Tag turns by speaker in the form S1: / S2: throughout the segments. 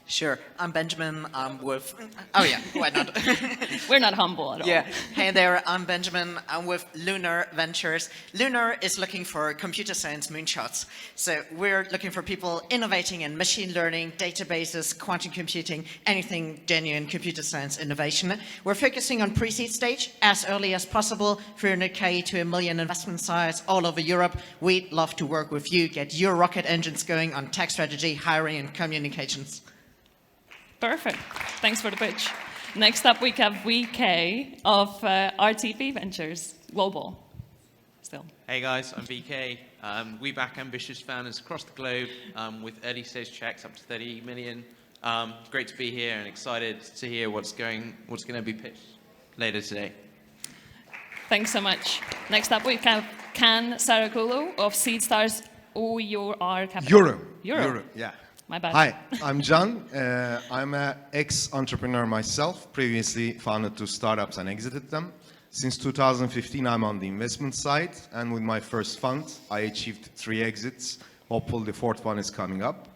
S1: Sure. I'm Benjamin. I'm with... Oh, yeah. Why not?
S2: We're not humble at all.
S1: Yeah. Hey there. I'm Benjamin. I'm with Lunar Ventures. Lunar is looking for computer science moonshots. So we're looking for people innovating in machine learning, databases, quantum computing, anything genuine computer science innovation. We're focusing on pre-seed stage as early as possible, 300K to $1 million investment size all over Europe. We'd love to work with you, get your rocket engines going on tech strategy, hiring, and communications.
S2: Perfect. Thanks for the pitch. Next up, we have VK of RTP Ventures Global. Still.
S3: Hey guys, I'm VK. We back ambitious founders across the globe with early stage checks up to 30 million. Great to be here and excited to hear what's going to be pitched later today.
S2: Thanks so much. Next up, we have Can Sarakulu of SeedStars OUR Capital.
S4: Euro, yeah.
S2: My bad.
S4: Hi, I'm John. I'm an ex-entrepreneur myself, previously founded two startups and exited them. Since 2015, I'm on the investment side, and with my first fund, I achieved 3 exits. Hopefully the 4th one is coming up.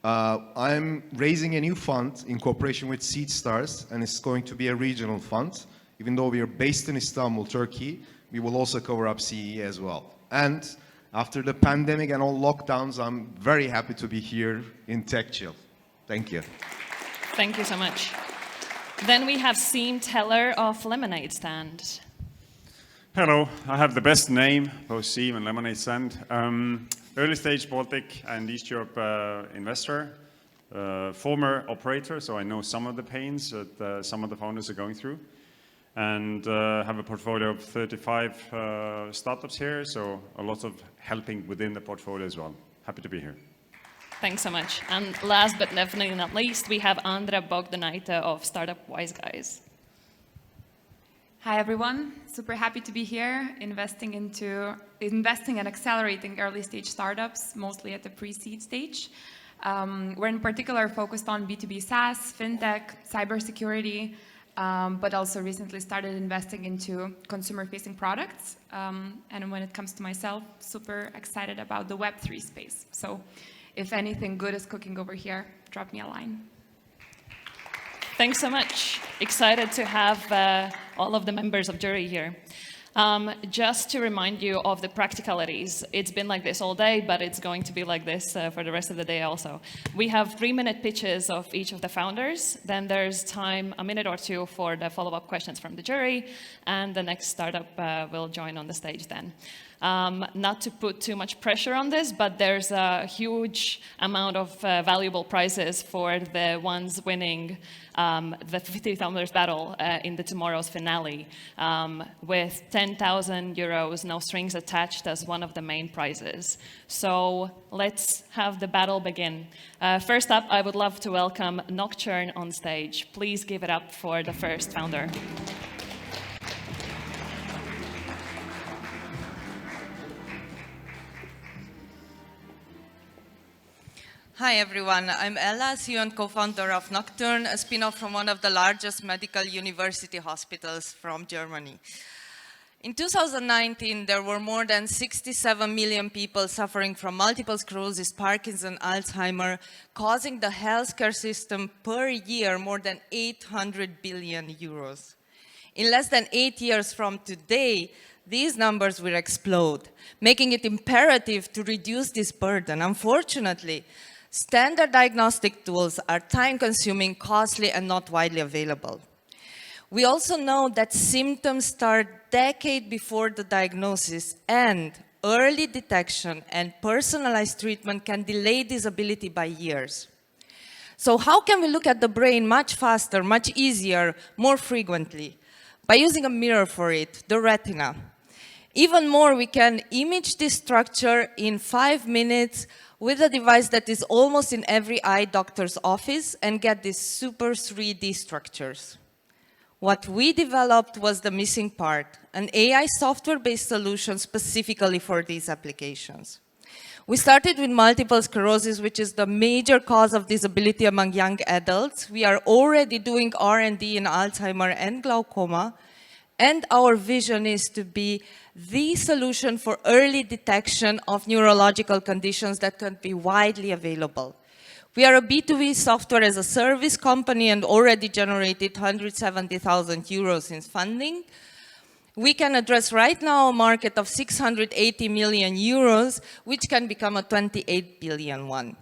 S4: I'm raising a new fund in cooperation with SeedStars, and it's going to be a regional fund. Even though we are based in Istanbul, Turkey, we will also cover up CE as well. And after the pandemic and all lockdowns, I'm very happy to be here in TechChill. Thank you.
S2: Thank you so much. Then we have Seem Teller of Lemonade Stand.
S5: Hello, I have the best name, both Seem and Lemonade Stand. Early stage Baltic and East Europe investor, former operator, so I know some of the pains that some of the founders are going through. And have a portfolio of 35 startups here, so a lot of helping within the portfolio as well. Happy to be here.
S2: Thanks so much. And last but definitely not least, we have Andra Bogdanaite of Startup Wise Guys.
S6: Hi everyone, super happy to be here, investing and accelerating early stage startups, mostly at the pre-seed stage. We're in particular focused on B2B SaaS, fintech, cybersecurity, but also recently started investing into consumer-facing products. And when it comes to myself, super excited about the Web3 space. So if anything good is cooking over here, drop me a line.
S2: Thanks so much. Excited to have all of the members of jury here. Just to remind you of the practicalities, it's been like this all day, but it's going to be like this for the rest of the day also. We have 3-minute pitches of each of the founders. Then there's time, a minute or two, for the follow-up questions from the jury, and the next startup will join on the stage then. Not to put too much pressure on this, but there's a huge amount of valuable prizes for the ones winning the 50 Founders Battle in the tomorrow's finale, with 10,000 euros, no strings attached, as one of the main prizes. So let's have the battle begin. First up, I would love to welcome Nocturne on stage. Please give it up for the first founder.
S7: Hi everyone, I'm Ella, CEO and co-founder of Nocturne, a spin-off from one of the largest medical university hospitals from Germany. In 2019, there were more than 67 million people suffering from multiple sclerosis, Parkinson's, Alzheimer, causing the healthcare system per year more than 800 billion euros. In less than 8 years from today, these numbers will explode, making it imperative to reduce this burden. Unfortunately, standard diagnostic tools are time-consuming, costly, and not widely available. We also know that symptoms start decades before the diagnosis, and early detection and personalized treatment can delay disability by years. So how can we look at the brain much faster, much easier, more frequently? By using a mirror for it, the retina. Even more, we can image this structure in 5 minutes with a device that is almost in every eye doctor's office and get these super 3D structures. What we developed was the missing part, an AI software-based solution specifically for these applications. We started with multiple sclerosis, which is the major cause of disability among young adults. We are already doing R&D in Alzheimer and glaucoma, and our vision is to be the solution for early detection of neurological conditions that can be widely available. We are a B2B software as a service company and already generated 170,000 euros since funding. We can address right now a market of 680 million euros, which can become a 28 billion one.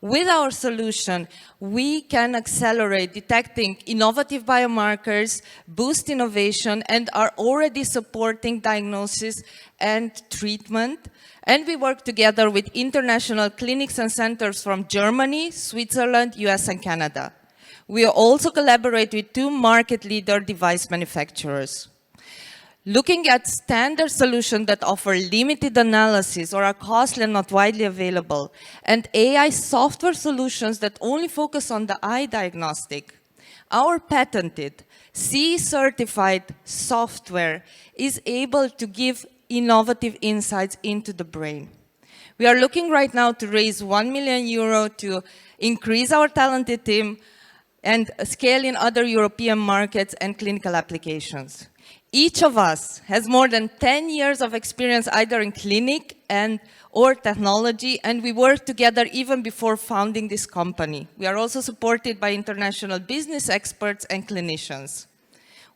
S7: With our solution, we can accelerate detecting innovative biomarkers, boost innovation, and are already supporting diagnosis and treatment. And we work together with international clinics and centers from Germany, Switzerland, US, and Canada. We also collaborate with 2 market leader device manufacturers. Looking at standard solutions that offer limited analysis or are costly and not widely available, and AI software solutions that only focus on the eye diagnostic, our patented CE-certified software is able to give innovative insights into the brain. We are looking right now to raise 1 million euro to increase our talented team and scale in other European markets and clinical applications. Each of us has more than 10 years of experience either in clinic or technology, and we worked together even before founding this company. We are also supported by international business experts and clinicians.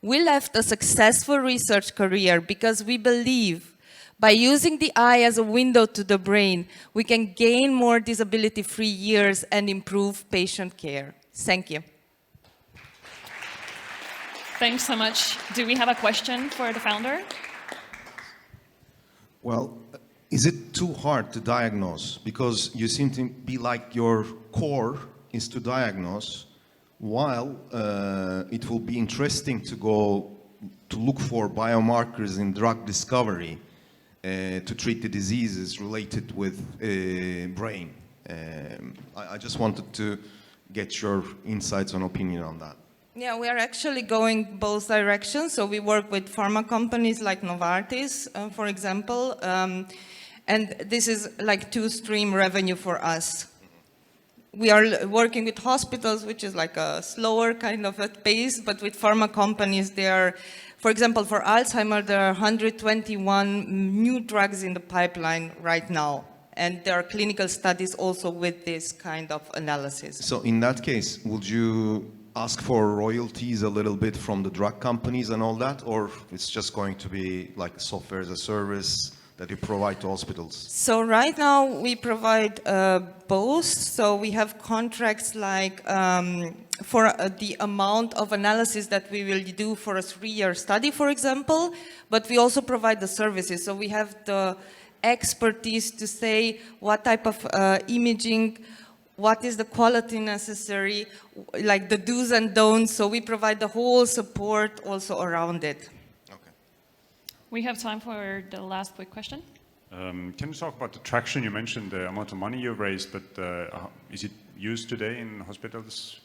S7: We left a successful research career because we believe by using the eye as a window to the brain, we can gain more disability-free years and improve patient care. Thank you.
S2: Thanks so much. Do we have a question for the founder?
S4: Well, is it too hard to diagnose? Because you seem to be like your core is to diagnose, while it will be interesting to go to look for biomarkers in drug discovery to treat the diseases related with brain. I just wanted to get your insights and opinion on that.
S7: Yeah, we are actually going both directions. So we work with pharma companies like Novartis, for example, and this is like 2-stream revenue for us. We are working with hospitals, which is like a slower kind of a pace, but with pharma companies, they are, for example, for Alzheimer, there are 121 new drugs in the pipeline right now. And there are clinical studies also with this kind of analysis.
S4: So in that case, would you ask for royalties a little bit from the drug companies and all that, or it's just going to be like software as a service that you provide to hospitals?
S7: So right now we provide both. So we have contracts like for the amount of analysis that we will do for a 3-year study, for example, but we also provide the services. So we have the expertise to say what type of imaging, what is the quality necessary, like the do's and don'ts. So we provide the whole support also around it.
S4: Okay.
S2: We have time for the last quick question.
S5: Can you talk about the traction? You mentioned the amount of money you've raised, but is it used today in hospitals?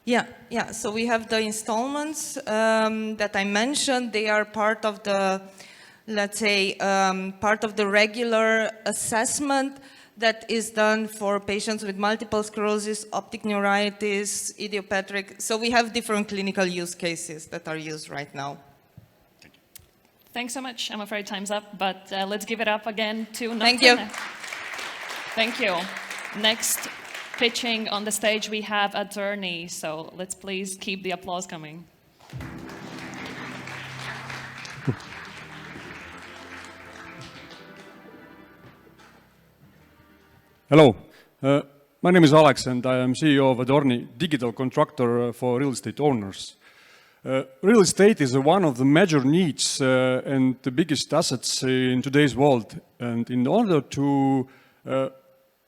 S7: Yeah. So we have the installments that I mentioned. They are part of the, let's say, part of the regular assessment that is done for patients with multiple sclerosis, optic neuritis, idiopathic. So we have different clinical use cases that are used right now.
S2: Thanks so much. I'm afraid time's up, but let's give it up again to Nocturne.
S7: Thank you.
S2: Thank you. Next, pitching on the stage, we have Adorney. So let's please keep the applause coming.
S8: Hello, my name is Alex and I am CEO of Adorney, digital contractor for real estate owners. Real estate is one of the major needs and the biggest assets in today's world. And in order to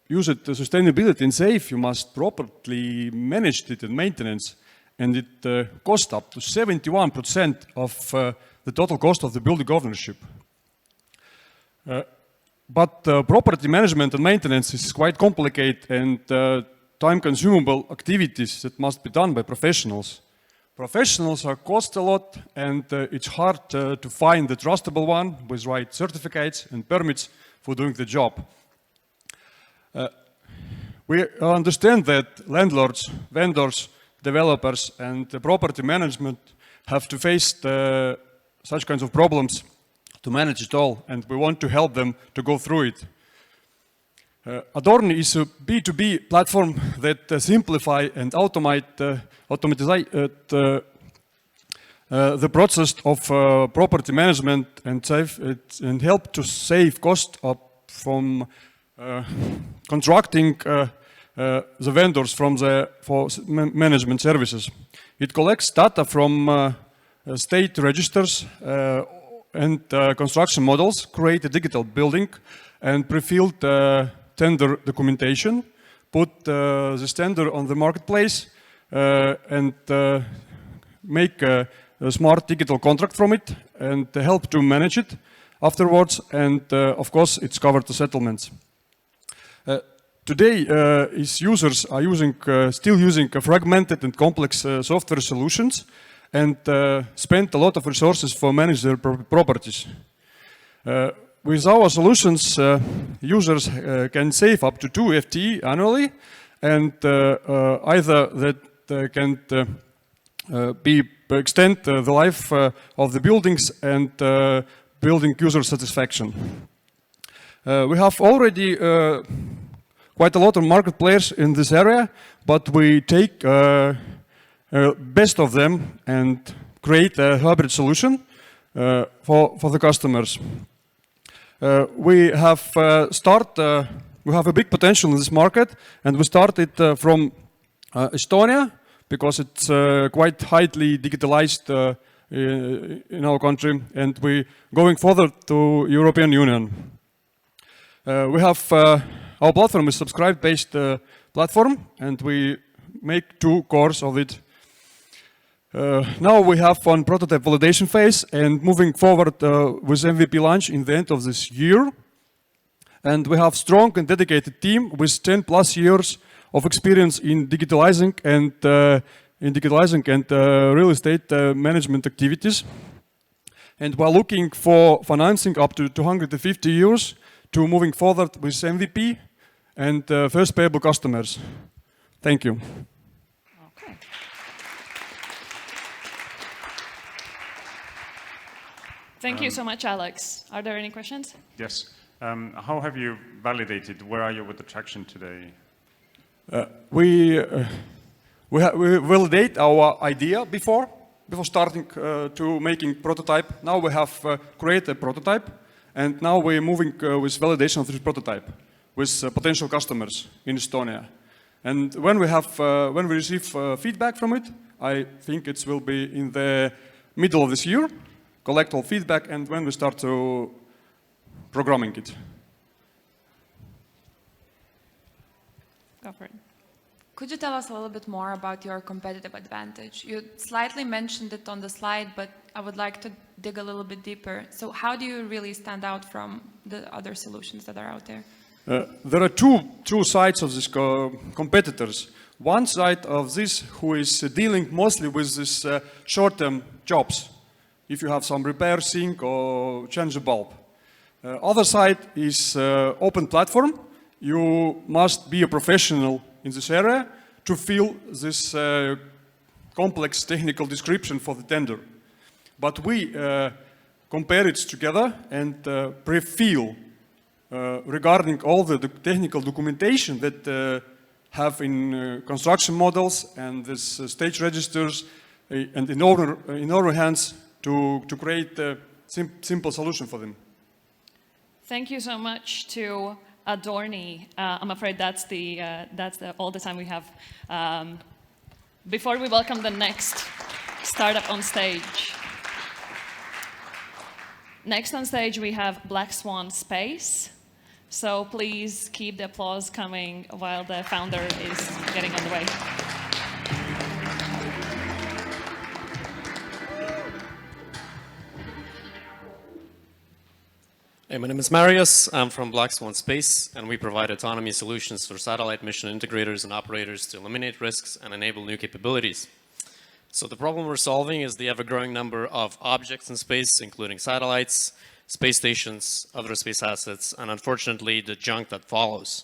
S8: use it sustainability and safe, you must properly manage it and maintenance. And it costs up to 71% of the total cost of the building ownership. But property management and maintenance is quite complicated and time-consumable activities that must be done by professionals. Professionals are cost a lot, and it's hard to find the trustable one with right certificates and permits for doing the job. We understand that landlords, vendors, developers, and property management have to face such kinds of problems to manage it all, and we want to help them to go through it. Adorney is a B2B platform that simplify and automate the process of property management and help to save cost from contracting the vendors for management services. It collects data from state registers and construction models, create a digital building, and pre-filled tender documentation, put this tender on the marketplace, and make a smart digital contract from it, and help to manage it afterwards, and of course it's covered the settlements. Today, users are still using fragmented and complex software solutions and spend a lot of resources for manage their properties. With our solutions, users can save up to 2 FTE annually, and either that can extend the life of the buildings and building user satisfaction. We have already quite a lot of market players in this area, but we take best of them and create a hybrid solution for the customers. We have a big potential in this market, and we started from Estonia because it's quite highly digitalized in our country, and we're going further to European Union. We have our platform is subscribe-based platform, and we make 2 cores of it. Now we have one prototype validation phase and moving forward with MVP launch in the end of this year. And we have strong and dedicated team with 10+ years of experience in digitalizing and real estate management activities. And we're looking for financing up to 250 euros to moving forward with MVP and first payable customers. Thank you.
S2: Okay. Thank you so much, Alex. Are there any questions?
S5: Yes. How have you validated? Where are you with the traction today?
S8: We validate our idea before starting to making prototype. Now we have created a prototype, and now we're moving with validation of this prototype with potential customers in Estonia. And when we receive feedback from it, I think it will be in the middle of this year, collect all feedback, and when we start to programming it.
S2: Go for it.
S6: Could you tell us a little bit more about your competitive advantage? You slightly mentioned it on the slide, but I would like to dig a little bit deeper. So how do you really stand out from the other solutions that are out there?
S8: There are two sides of these competitors. One side of this who is dealing mostly with this short-term jobs. If you have some repair, sink, or change a bulb. Other side is open platform. You must be a professional in this area to fill this complex technical description for the tender. But we compare it together and pre-fill regarding all the technical documentation that have in construction models and this stage registers and in our hands to create a simple solution for them.
S2: Thank you so much to Adorney. I'm afraid that's all the time we have. Before we welcome the next startup on stage. Next on stage we have Blackswan Space. So please keep the applause coming while the founder is getting on the way.
S9: Hey, my name is Marius. I'm from Blackswan Space, and we provide autonomy solutions for satellite mission integrators and operators to eliminate risks and enable new capabilities. So the problem we're solving is the ever-growing number of objects in space, including satellites, space stations, other space assets, and unfortunately, the junk that follows.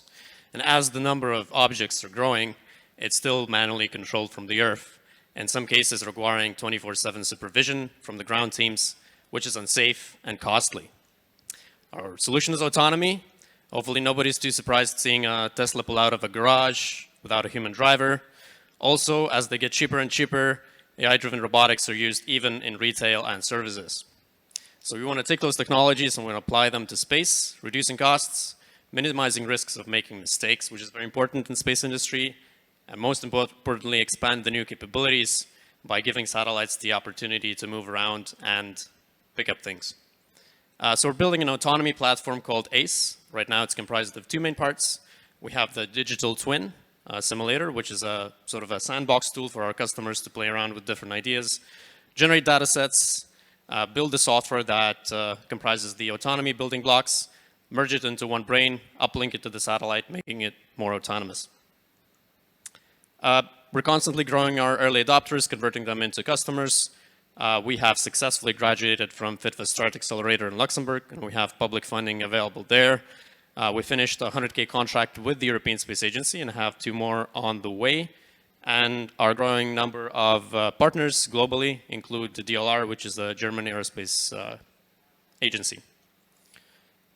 S9: And as the number of objects are growing, it's still manually controlled from the Earth, in some cases requiring 24/7 supervision from the ground teams, which is unsafe and costly. Our solution is autonomy. Hopefully nobody's too surprised seeing a Tesla pull out of a garage without a human driver. Also, as they get cheaper and cheaper, AI-driven robotics are used even in retail and services. So we want to take those technologies and we want to apply them to space, reducing costs, minimizing risks of making mistakes, which is very important in the space industry, and most importantly, expand the new capabilities by giving satellites the opportunity to move around and pick up things. So we're building an autonomy platform called ACE. Right now it's comprised of two main parts. We have the digital twin simulator, which is a sort of a sandbox tool for our customers to play around with different ideas, generate data sets, build the software that comprises the autonomy building blocks, merge it into one brain, uplink it to the satellite, making it more autonomous. We're constantly growing our early adopters, converting them into customers. We have successfully graduated from Fit for Start Accelerator in Luxemburg, and we have public funding available there. We finished a 100K contract with the European Space Agency and have 2 more on the way. And our growing number of partners globally include the DLR, which is the German aerospace agency.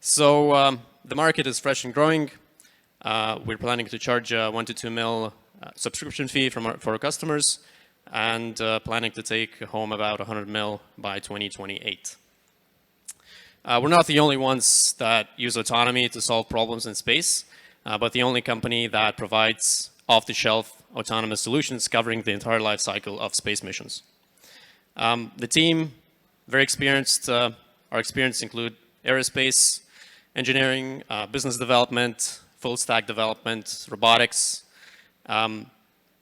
S9: So the market is fresh and growing. We're planning to charge a 1 to 2 mil subscription fee for our customers, and planning to take home about 100 mil by 2028. We're not the only ones that use autonomy to solve problems in space, but the only company that provides off-the-shelf autonomous solutions covering the entire life cycle of space missions. The team, very experienced. Our experience include aerospace, engineering, business development, full-stack development, robotics,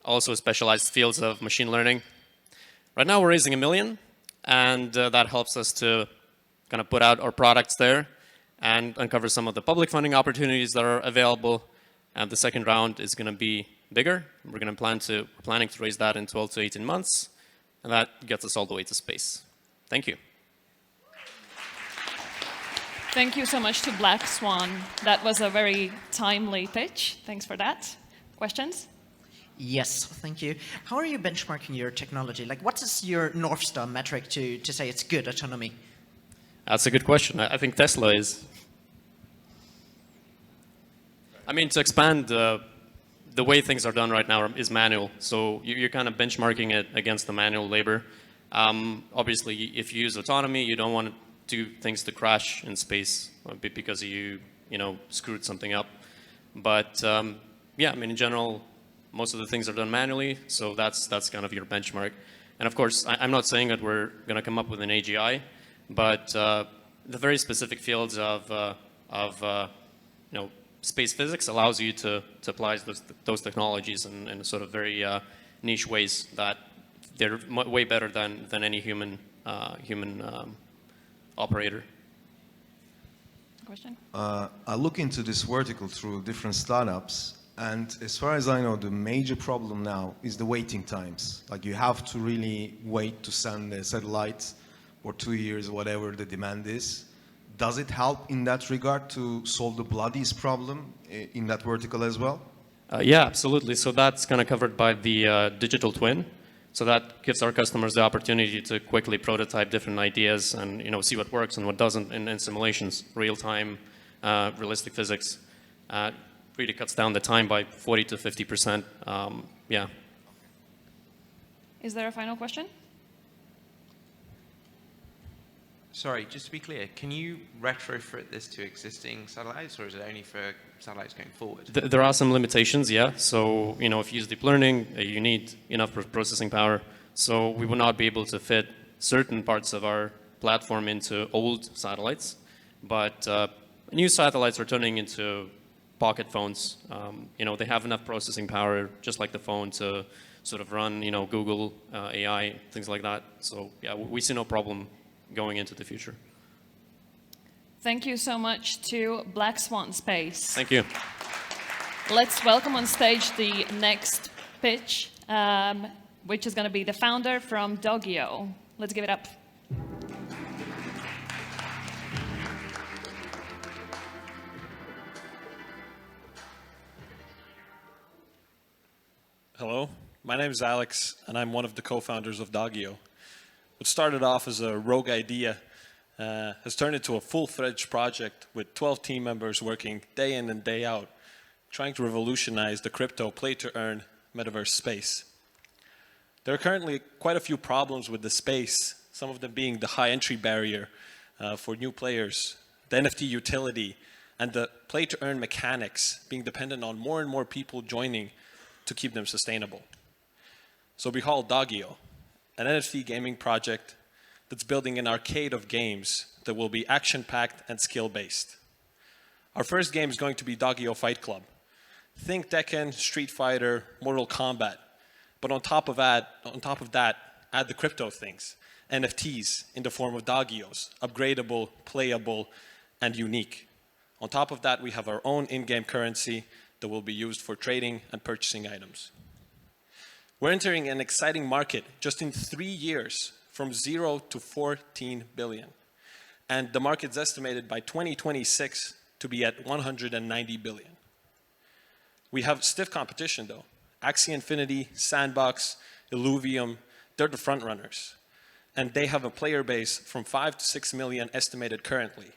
S9: also specialized fields of machine learning. Right now we're raising $1 million, and that helps us to kind of put out our products there and uncover some of the public funding opportunities that are available. And the second round is going to be bigger. We're planning to raise that in 12 to 18 months, and that gets us all the way to space. Thank you.
S2: Thank you so much to Blackswan. That was a very timely pitch. Thanks for that. Questions?
S1: Yes, thank you. How are you benchmarking your technology? Like, what is your North Star metric to say it's good autonomy?
S9: That's a good question. I think Tesla is. I mean, to expand, the way things are done right now is manual. So you're kind of benchmarking it against the manual labor. Obviously, if you use autonomy, you don't want things to crash in space because you screwed something up. But yeah, I mean, in general, most of the things are done manually, so that's kind of your benchmark. And of course, I'm not saying that we're going to come up with an AGI, but the very specific fields of space physics allows you to apply those technologies in sort of very niche ways that they're way better than any human operator.
S2: Question?
S4: I look into this vertical through different startups, and as far as I know, the major problem now is the waiting times. Like, you have to really wait to send the satellites for 2 years, whatever the demand is. Does it help in that regard to solve the bloodiest problem in that vertical as well?
S9: Yeah, absolutely. So that's kind of covered by the digital twin. So that gives our customers the opportunity to quickly prototype different ideas and see what works and what doesn't in simulations, real-time, realistic physics. Really cuts down the time by 40 to 50%. Yeah.
S2: Is there a final question?
S3: Sorry, just to be clear, can you retrofit this to existing satellites, or is it only for satellites going forward?
S9: There are some limitations, yeah. So, if you use deep learning, you need enough processing power. So we will not be able to fit certain parts of our platform into old satellites. But new satellites are turning into pocket phones. They have enough processing power, just like the phone, to sort of run, Google, AI, things like that. So yeah, we see no problem going into the future.
S2: Thank you so much to Blackswan Space.
S9: Thank you.
S2: Let's welcome on stage the next pitch, which is going to be the founder from DOGIOH. Let's give it up.
S10: Hello, my name is Alex, and I'm one of the co-founders of DOGIOH. What started off as a rogue idea has turned into a full-fledged project with 12 team members working day in and day out, trying to revolutionize the crypto play-to-earn metaverse space. There are currently quite a few problems with the space, some of them being the high entry barrier for new players, the NFT utility, and the play-to-earn mechanics being dependent on more and more people joining to keep them sustainable. So behold DOGIOH, an NFT gaming project that's building an arcade of games that will be action-packed and skill-based. Our first game is going to be DOGIOH Fight Club. Think Tekken, Street Fighter, Mortal Kombat. But on top of that, add the crypto things, NFTs in the form of DOGIOHs, upgradable, playable, and unique. On top of that, we have our own in-game currency that will be used for trading and purchasing items. We're entering an exciting market just in 3 years, from 0 to 14 billion. And the market's estimated by 2026 to be at 190 billion. We have stiff competition though. Axie Infinity, Sandbox, Illuvium, they're the front runners. And they have a player base from 5 to 6 million estimated currently.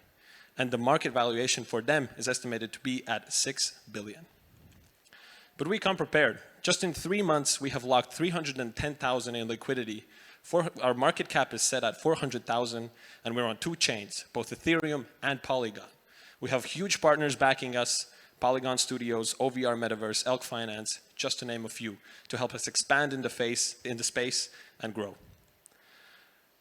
S10: And the market valuation for them is estimated to be at 6 billion. But we come prepared. Just in 3 months, we have locked 310,000 in liquidity. Our market cap is set at 400,000, and we're on 2 chains, both Ethereum and Polygon. We have huge partners backing us, Polygon Studios, OVR Metaverse, Elk Finance, just to name a few, to help us expand in the space and grow.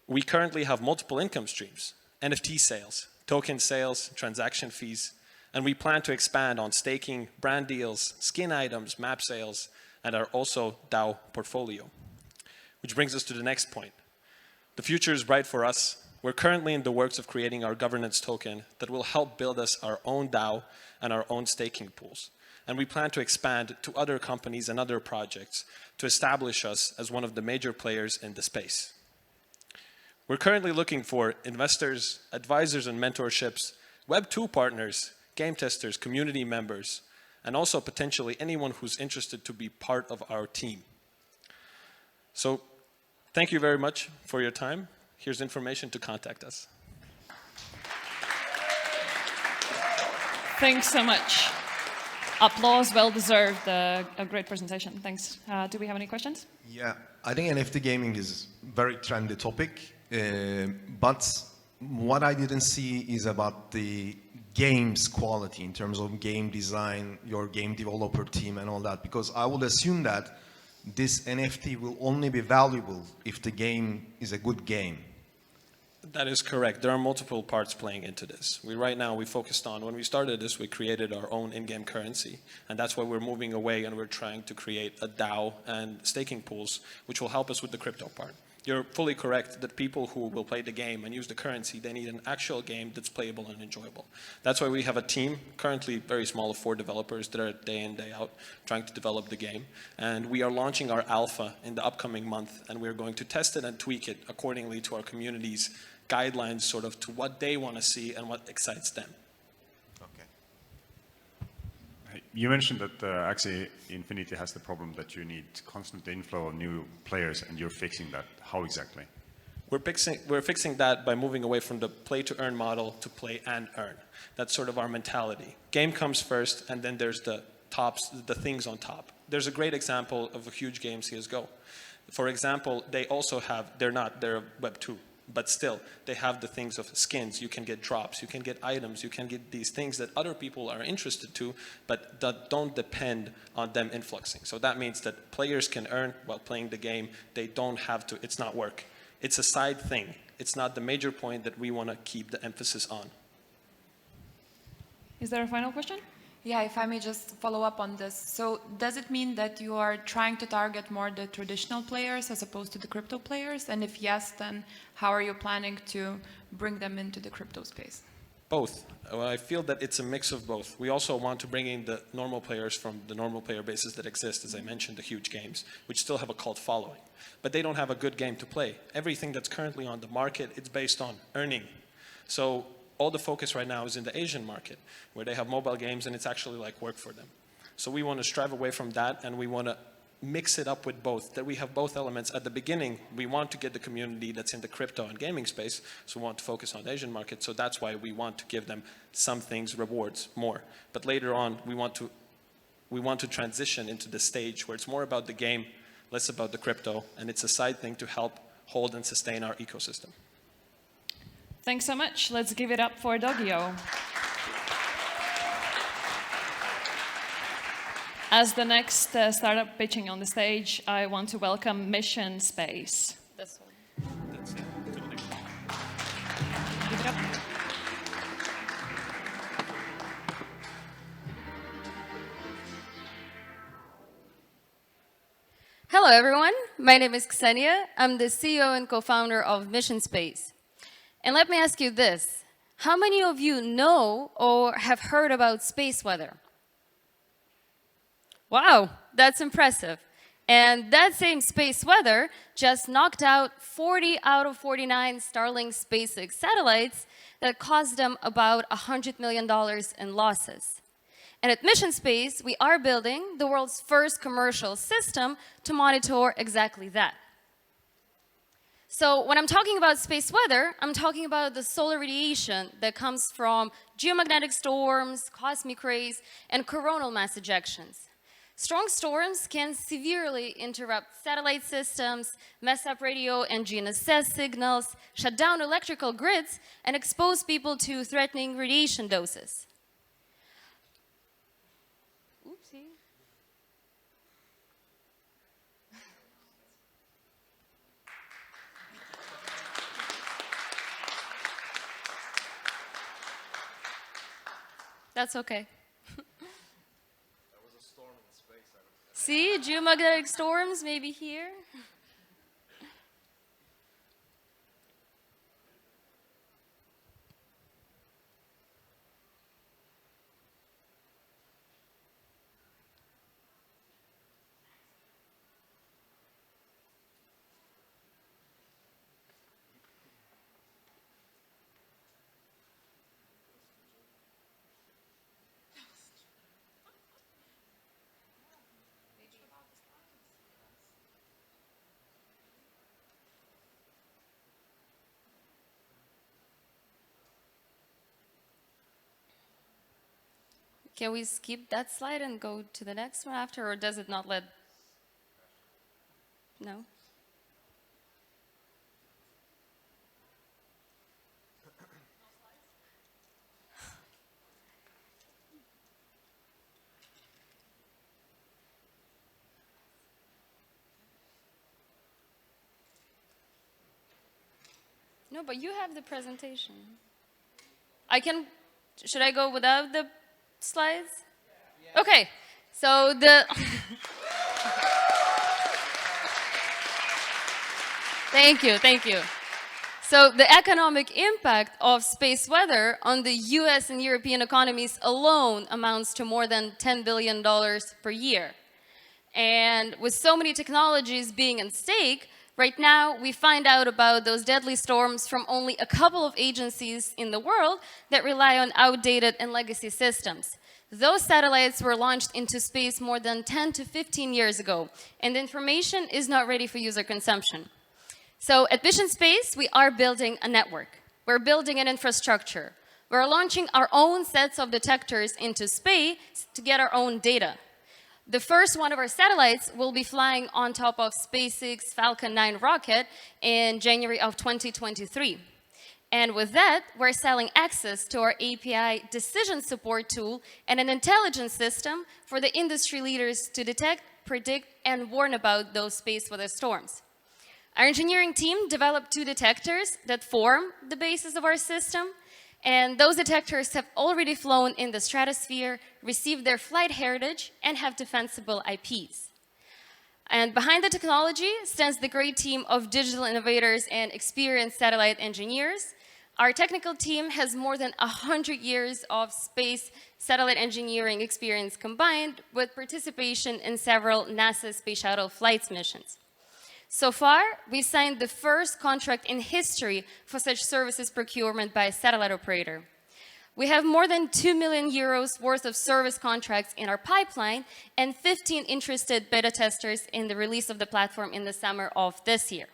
S10: We currently have multiple income streams, NFT sales, token sales, transaction fees, and we plan to expand on staking, brand deals, skin items, map sales, and our also DAO portfolio. Which brings us to the next point. The future is bright for us. We're currently in the works of creating our governance token that will help build us our own DAO and our own staking pools. And we plan to expand to other companies and other projects to establish us as one of the major players in the space. We're currently looking for investors, advisors and mentorships, Web2 partners, game testers, community members, and also potentially anyone who's interested to be part of our team. So thank you very much for your time. Here's information to contact us.
S2: Thanks so much. Applause, well deserved. A great presentation. Thanks. Do we have any questions?
S4: Yeah, I think NFT gaming is a very trendy topic, but what I didn't see is about the game's quality in terms of game design, your game developer team and all that, because I would assume that this NFT will only be valuable if the game is a good game.
S10: That is correct. There are multiple parts playing into this. Right now, we focused on, when we started this, we created our own in-game currency. And that's why we're moving away and we're trying to create a DAO and staking pools, which will help us with the crypto part. You're fully correct that people who will play the game and use the currency, they need an actual game that's playable and enjoyable. That's why we have a team, currently very small, of 4 developers that are day in, day out, trying to develop the game. And we are launching our alpha in the upcoming month, and we're going to test it and tweak it accordingly to our community's guidelines, sort of to what they want to see and what excites them.
S5: You mentioned that Axie Infinity has the problem that you need constant inflow of new players, and you're fixing that. How exactly?
S10: We're fixing that by moving away from the play-to-earn model to play and earn. That's sort of our mentality. Game comes first, and then there's the things on top. There's a great example of a huge game, CSGO. For example, they're Web2. But still, they have the things of skins. You can get drops, you can get items, you can get these things that other people are interested to, but that don't depend on them influxing. So that means that players can earn while playing the game. They don't have to, it's not work. It's a side thing. It's not the major point that we want to keep the emphasis on.
S2: Is there a final question?
S6: Yeah, if I may just follow up on this. So does it mean that you are trying to target more the traditional players as opposed to the crypto players? And if yes, then how are you planning to bring them into the crypto space?
S10: Both. I feel that it's a mix of both. We also want to bring in the normal players from the normal player bases that exist, as I mentioned, the huge games, which still have a cult following. But they don't have a good game to play. Everything that's currently on the market, it's based on earning. So all the focus right now is in the Asian market, where they have mobile games and it's actually like work for them. So we want to strive away from that, and we want to mix it up with both, that we have both elements. At the beginning, we want to get the community that's in the crypto and gaming space, so we want to focus on the Asian market, so that's why we want to give them some things, rewards, more. But later on, we want to transition into the stage where it's more about the game, less about the crypto, and it's a side thing to help hold and sustain our ecosystem.
S2: Thanks so much. Let's give it up for DOGIOH. As the next startup pitching on the stage, I want to welcome Mission Space.
S6: This one.
S10: That's it. To the next one.
S2: Give it up.
S11: Hello, everyone. My name is Ksenia. I'm the CEO and co-founder of Mission Space. And let me ask you this. How many of you know or have heard about space weather? Wow, that's impressive. And that same space weather just knocked out 40 out of 49 Starlink SpaceX satellites that cost them about $100 million in losses. And at Mission Space, we are building the world's first commercial system to monitor exactly that. So when I'm talking about space weather, I'm talking about the solar radiation that comes from geomagnetic storms, cosmic rays, and coronal mass ejections. Strong storms can severely interrupt satellite systems, mess up radio and GNSS signals, shut down electrical grids, and expose people to threatening radiation doses. Oopsie. That's okay. See, geomagnetic storms maybe here. Can we skip that slide and go to the next one after, or does it not let? No? No, but you have the presentation. Should I go without the slides? Okay, so thank you. So the economic impact of space weather on the US and European economies alone amounts to more than $10 billion per year. And with so many technologies being at stake, right now we find out about those deadly storms from only a couple of agencies in the world that rely on outdated and legacy systems. Those satellites were launched into space more than 10 to 15 years ago, and the information is not ready for user consumption. So at Mission Space, we are building a network. We're building an infrastructure. We're launching our own sets of detectors into space to get our own data. The first one of our satellites will be flying on top of SpaceX Falcon 9 rocket in January of 2023. And with that, we're selling access to our API decision support tool and an intelligence system for the industry leaders to detect, predict, and warn about those space weather storms. Our engineering team developed 2 detectors that form the basis of our system, and those detectors have already flown in the stratosphere, received their flight heritage, and have defensible IPs. And behind the technology stands the great team of digital innovators and experienced satellite engineers. Our technical team has more than 100 years of space satellite engineering experience combined with participation in several NASA Space Shuttle flights missions. So far, we've signed the first contract in history for such services procurement by a satellite operator. We have more than 2 million euros worth of service contracts in our pipeline and 15 interested beta testers in the release of the platform in the summer of this year.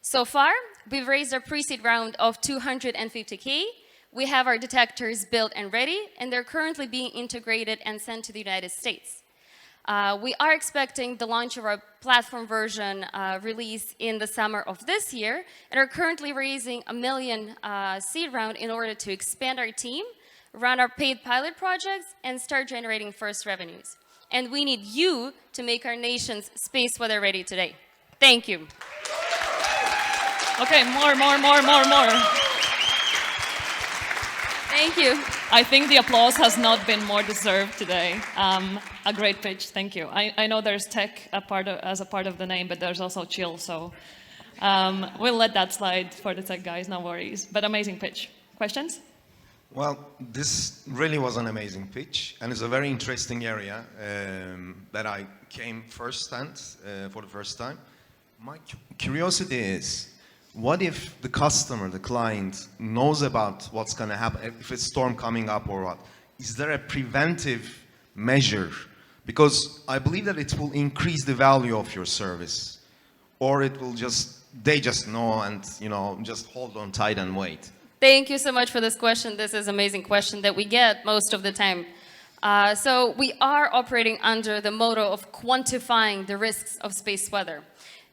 S11: So far, we've raised our pre-seed round of 250K. We have our detectors built and ready, and they're currently being integrated and sent to the United States. We are expecting the launch of our platform version release in the summer of this year, and are currently raising a $1 million seed round in order to expand our team, run our paid pilot projects, and start generating first revenues. And we need you to make our nation's space weather ready today. Thank you.
S2: Okay, more.
S11: Thank you.
S2: I think the applause has not been more deserved today. A great pitch, thank you. I know there's tech as a part of the name, but there's also chill, so we'll let that slide for the tech guys, no worries. But amazing pitch. Questions?
S4: Well, this really was an amazing pitch, and it's a very interesting area that I came firsthand for the first time. My curiosity is, what if the customer, the client, knows about what's going to happen, if it's storm coming up or what? Is there a preventive measure? Because I believe that it will increase the value of your service, or it will they just know and, just hold on tight and wait.
S11: Thank you so much for this question. This is an amazing question that we get most of the time. So we are operating under the motto of quantifying the risks of space weather.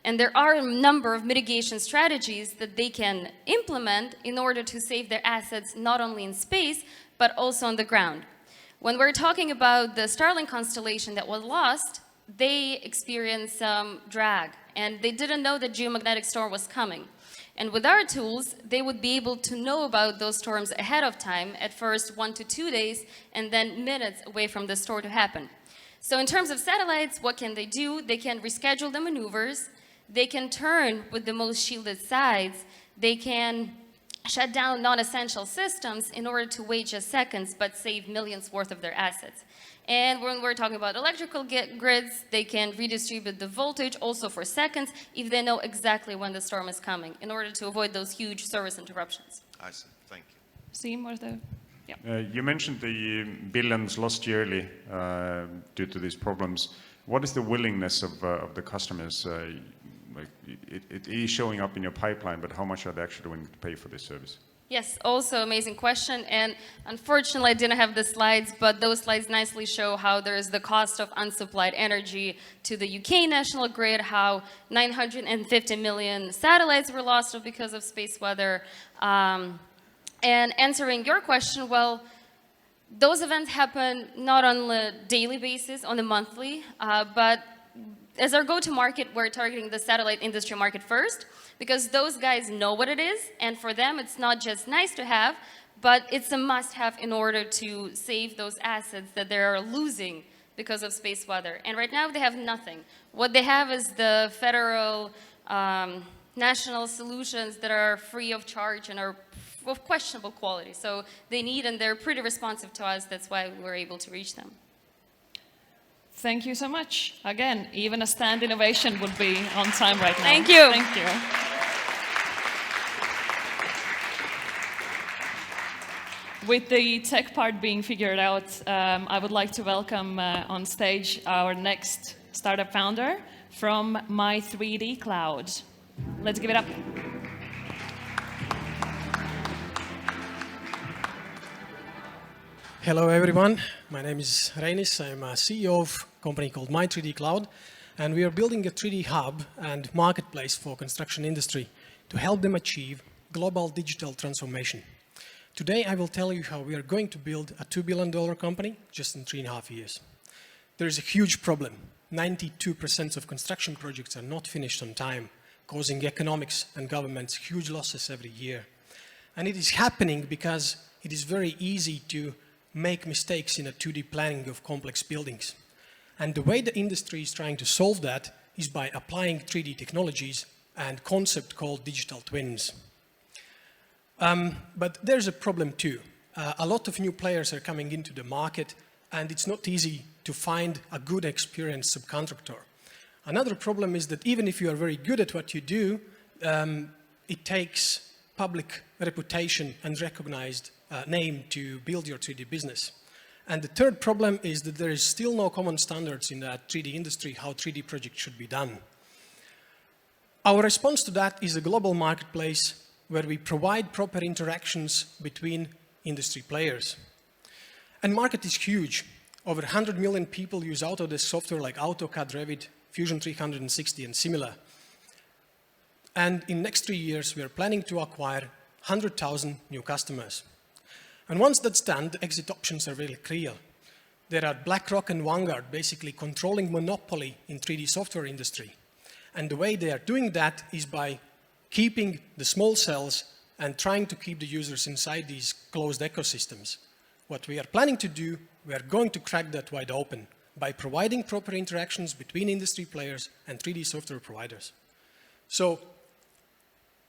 S11: And there are a number of mitigation strategies that they can implement in order to save their assets not only in space, but also on the ground. When we're talking about the Starlink constellation that was lost, they experienced some drag, and they didn't know that geomagnetic storm was coming. And with our tools, they would be able to know about those storms ahead of time, at first 1 to 2 days, and then minutes away from the storm to happen. So in terms of satellites, what can they do? They can reschedule the maneuvers. They can turn with the most shielded sides. They can shut down non-essential systems in order to wait just seconds, but save millions worth of their assets. And when we're talking about electrical grids, they can redistribute the voltage also for seconds if they know exactly when the storm is coming, in order to avoid those huge service interruptions.
S4: I see. Thank you.
S2: Seem or the... Yeah.
S5: You mentioned the billions lost yearly due to these problems. What is the willingness of the customers? It is showing up in your pipeline, but how much are they actually willing to pay for this service?
S11: Yes, also amazing question. And unfortunately, I didn't have the slides, but those slides nicely show how there is the cost of unsupplied energy to the UK national grid, how 950 million satellites were lost because of space weather. And answering your question, well, those events happen not on a daily basis, on a monthly, but as our go-to-market, we're targeting the satellite industry market first, because those guys know what it is, and for them, it's not just nice to have, but it's a must-have in order to save those assets that they are losing because of space weather. And right now, they have nothing. What they have is the federal national solutions that are free of charge and are of questionable quality. So they need, and they're pretty responsive to us. That's why we're able to reach them.
S2: Thank you so much. Again, even a stand innovation would be on time right now.
S11: Thank you.
S2: Thank you. With the tech part being figured out, I would like to welcome on stage our next startup founder from My 3D Cloud. Let's give it up.
S12: Hello everyone, my name is Reinis. I'm a CEO of a company called My 3D Cloud, and we are building a 3D hub and marketplace for construction industry to help them achieve global digital transformation. Today I will tell you how we are going to build a $2 billion company just in 3.5 years. There is a huge problem. 92% of construction projects are not finished on time, causing economics and governments huge losses every year. And it is happening because it is very easy to make mistakes in a 2D planning of complex buildings. And the way the industry is trying to solve that is by applying 3D technologies and concept called digital twins. But there's a problem too. A lot of new players are coming into the market, and it's not easy to find a good experienced subcontractor. Another problem is that even if you are very good at what you do, it takes public reputation and recognized name to build your 3D business. And the third problem is that there is still no common standards in the 3D industry how 3D projects should be done. Our response to that is a global marketplace where we provide proper interactions between industry players. And market is huge. Over 100 million people use Autodesk software like AutoCAD, Revit, Fusion 360 and similar. And in next 3 years, we are planning to acquire 100,000 new customers. And once that's done, the exit options are really clear. There are BlackRock and Vanguard basically controlling monopoly in 3D software industry. And the way they are doing that is by keeping the small cells and trying to keep the users inside these closed ecosystems. What we are planning to do, we are going to crack that wide open by providing proper interactions between industry players and 3D software providers. So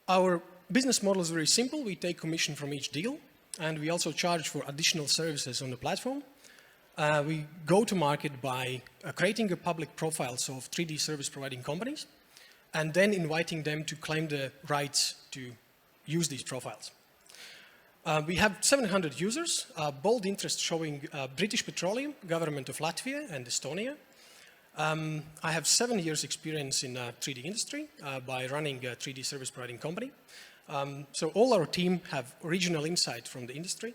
S12: our business model is very simple. We take commission from each deal, and we also charge for additional services on the platform. We go to market by creating a public profiles of 3D service providing companies, and then inviting them to claim the rights to use these profiles. We have 700 users, bold interest showing British Petroleum, Government of Latvia and Estonia. I have 7 years experience in 3D industry by running a 3D service providing company. So all our team have regional insight from the industry.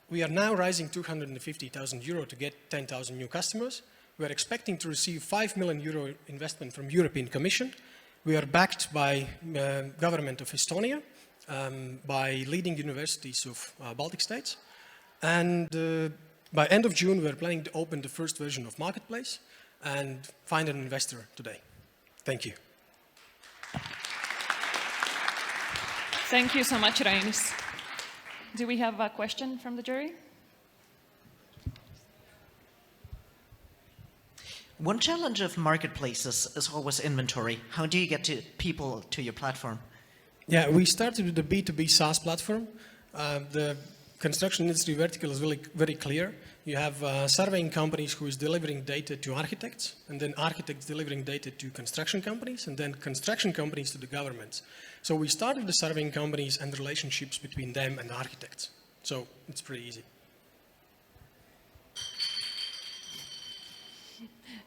S12: We are now raising 250,000 euro to get 10,000 new customers. We are expecting to receive 5 million euro investment from European Commission. We are backed by government of Estonia, by leading universities of Baltic states. And by end of June, we are planning to open the first version of Marketplace and find an investor today. Thank you.
S2: Thank you so much, Rainis. Do we have a question from the jury?
S1: One challenge of marketplaces is always inventory. How do you get people to your platform?
S12: Yeah, we started with the B2B SaaS platform. The construction industry vertical is really very clear. You have surveying companies who is delivering data to architects, and then architects delivering data to construction companies, and then construction companies to the governments. So we started the surveying companies and the relationships between them and the architects. So it's pretty easy.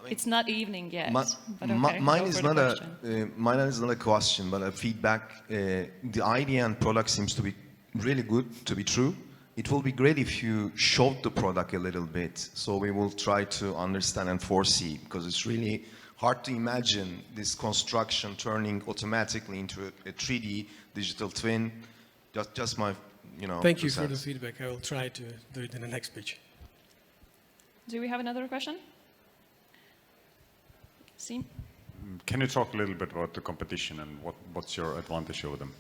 S2: It's not evening yet.
S4: Mine is not a question, but a feedback. The idea and product seems to be really good, to be true. It will be great if you showed the product a little bit, so we will try to understand and foresee, because it's really hard to imagine this construction turning automatically into a 3D digital twin. Just my,
S12: Thank you for the feedback. I will try to do it in the next speech.
S2: Do we have another question? See?
S5: Can you talk a little bit about the competition and what's your advantage over them?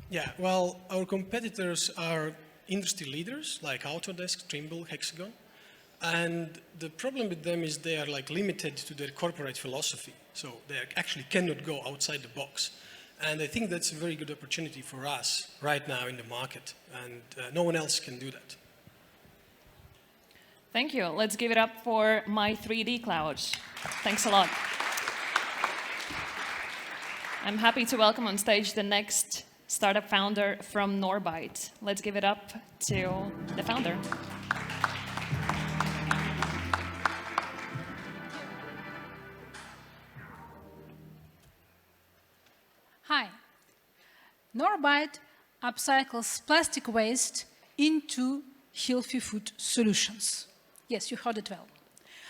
S12: Yeah, well, our competitors are industry leaders like Autodesk, Trimble, Hexagon. And the problem with them is they are limited to their corporate philosophy. So they actually cannot go outside the box. And I think that's a very good opportunity for us right now in the market. And no one else can do that.
S2: Thank you. Let's give it up for My 3D Cloud. Thanks a lot. I'm happy to welcome on stage the next startup founder from Norbite. Let's give it up to the founder.
S13: Hi. Norbite upcycles plastic waste into healthy food solutions. Yes, you heard it well.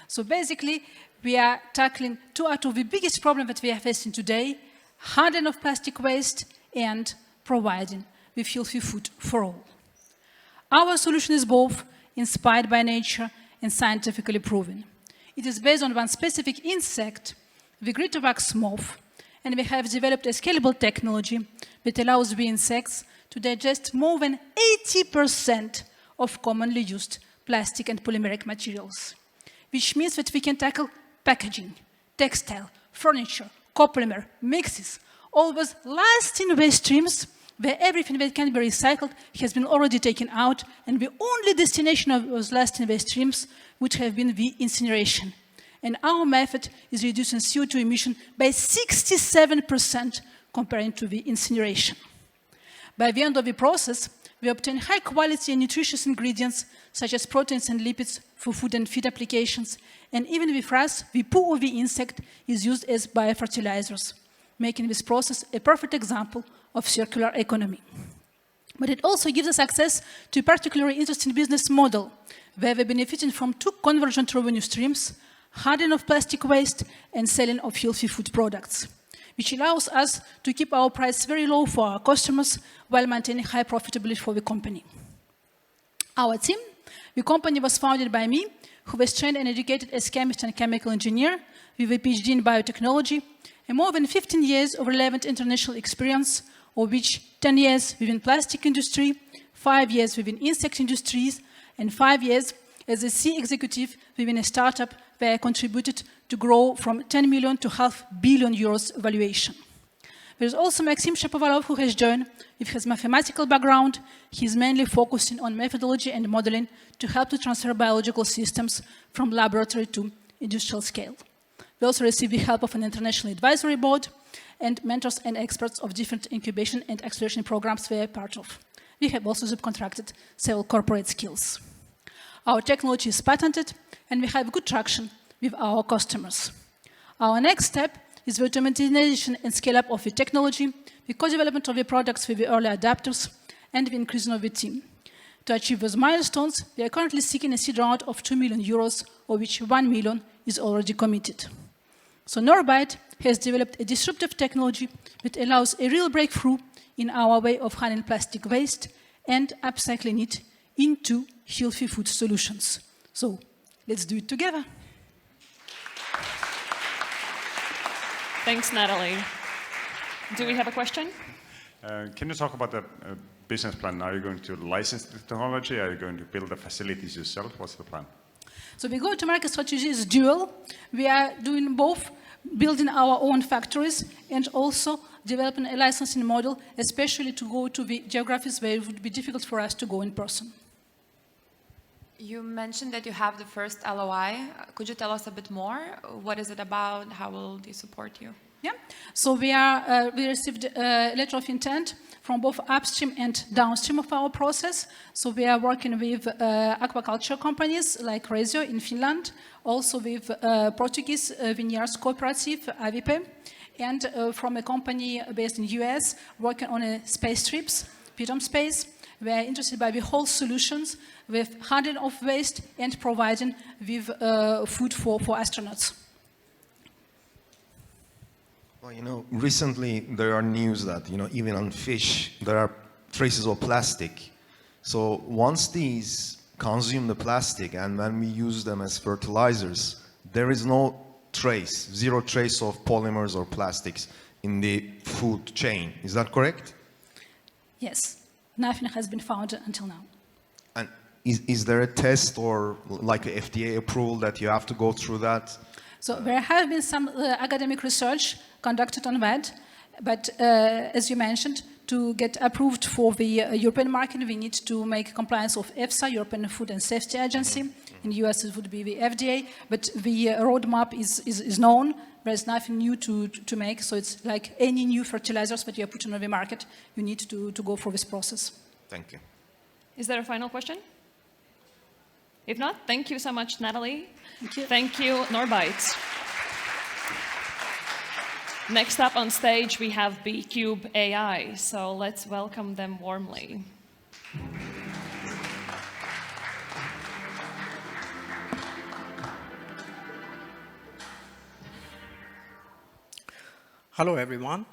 S13: So basically, we are tackling two out of the biggest problems that we are facing today: handling of plastic waste and providing with healthy food for all. Our solution is both inspired by nature and scientifically proven. It is based on one specific insect, the Grittovax moth, and we have developed a scalable technology that allows the insects to digest more than 80% of commonly used plastic and polymeric materials, which means that we can tackle packaging, textile, furniture, copolymer, mixes, all those lasting waste streams where everything that can be recycled has been already taken out, and the only destination of those lasting waste streams would have been the incineration. And our method is reducing CO2 emission by 67% compared to the incineration. By the end of the process, we obtain high quality and nutritious ingredients such as proteins and lipids for food and feed applications. And even with rice, the poo of the insect is used as biofertilizers, making this process a perfect example of circular economy. But it also gives us access to a particularly interesting business model, where we're benefiting from two convergent revenue streams: handling of plastic waste and selling of healthy food products, which allows us to keep our price very low for our customers while maintaining high profitability for the company. Our team, the company was founded by me, who was trained and educated as chemist and chemical engineer with a PhD in biotechnology, and more than 15 years of relevant international experience, of which 10 years within plastic industry, 5 years within insect industries, and 5 years as a C executive within a startup where I contributed to grow from 10 million to €500 million valuation. There's also Maxim Shapovalov, who has joined with his mathematical background. He's mainly focusing on methodology and modeling to help to transfer biological systems from laboratory to industrial scale. We also receive the help of an international advisory board and mentors and experts of different incubation and acceleration programs we are part of. We have also subcontracted several corporate skills. Our technology is patented, and we have good traction with our customers. Our next step is the automation and scale-up of the technology, the co-development of the products with the early adapters, and the increasing of the team. To achieve those milestones, we are currently seeking a seed round of €2 million, of which 1 million is already committed. So Norbite has developed a disruptive technology that allows a real breakthrough in our way of handling plastic waste and upcycling it into healthy food solutions. So let's do it together.
S2: Thanks, Natalie. Do we have a question?
S5: Can you talk about the business plan? Are you going to license the technology? Are you going to build the facilities yourself? What's the plan?
S13: So the go-to-market strategy is dual. We are doing both, building our own factories and also developing a licensing model, especially to go to the geographies where it would be difficult for us to go in person.
S6: You mentioned that you have the first LOI. Could you tell us a bit more? What is it about? How will they support you?
S13: Yeah, so we received a letter of intent from both upstream and downstream of our process. So we are working with aquaculture companies like Reselo in Finland, also with Portuguese vineyards cooperative, AVP, and from a company based in the US working on a space trips, Piton Space. We are interested by the whole solutions with handling of waste and providing with food for astronauts.
S4: Well, you know, recently there are news that, you know, even on fish, there are traces of plastic. So once these consume the plastic and when we use them as fertilizers, there is no trace, zero trace of polymers or plastics in the food chain. Is that correct?
S13: Yes, nothing has been found until now.
S4: And is there a test or like a FDA approval that you have to go through that?
S13: So there have been some academic research conducted on that, but as you mentioned, to get approved for the European market, we need to make compliance of EFSA, European Food and Safety Agency. In the US, it would be the FDA, but the roadmap is known. There's nothing new to make, so it's like any new fertilizers that you are putting on the market, you need to go through this process.
S4: Thank you.
S2: Is there a final question? If not, thank you so much, Natalie.
S13: Thank you.
S2: Thank you, Norbite. Next up on stage, we have B-cube.ai, so let's welcome them warmly.
S14: Hello, everyone.